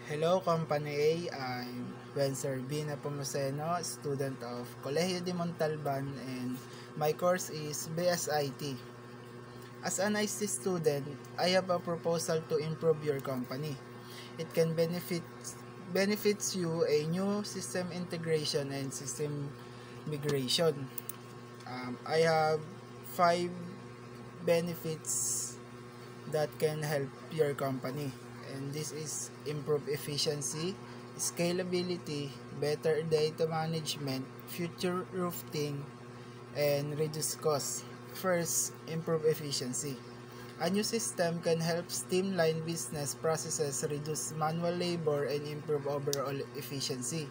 Hello, Company A. I'm Wencer B. Nepomuceno, student of Colegio de Montalban, and my course is BSIT. As an IC student, I have a proposal to improve your company. It can benefits you a new system integration and system migration. I have 5 benefits that can help your company, and this is improve efficiency, scalability, better data management, future roofing, and reduce costs. First, improve efficiency. A new system can help streamline business processes, reduce manual labor, and improve overall efficiency.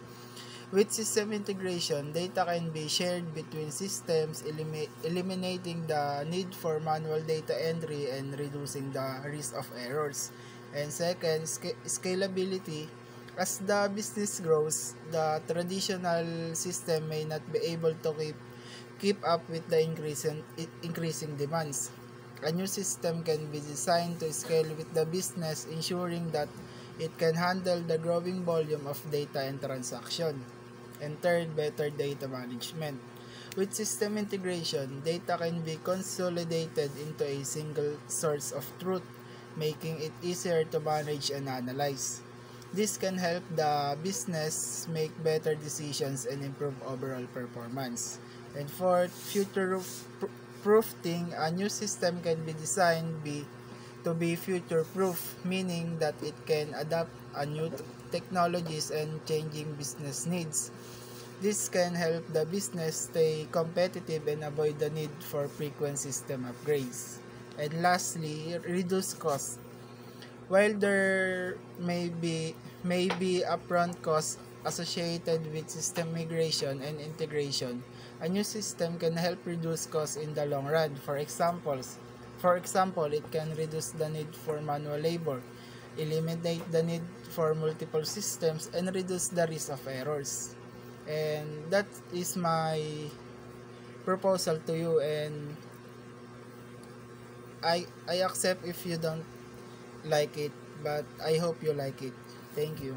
With system integration, data can be shared between systems, eliminating the need for manual data entry and reducing the risk of errors. And second, scalability. As the business grows, the traditional system may not be able to keep up with the increasing demands. A new system can be designed to scale with the business, ensuring that it can handle the growing volume of data and transaction. And third, better data management. With system integration, data can be consolidated into a single source of truth, making it easier to manage and analyze. This can help the business make better decisions and improve overall performance. And fourth, proofing. A new system can be designed to be future proof, meaning that it can adapt a new technologies and changing business needs. This can help the business stay competitive and avoid the need for frequent system upgrades. And lastly, reduce costs. While there may be upfront costs associated with system migration and integration, a new system can help reduce costs in the long run. For example, it can reduce the need for manual labor, eliminate the need for multiple systems, and reduce the risk of errors. And that is my proposal to you, and I accept if you don't like it, but I hope you like it. Thank you.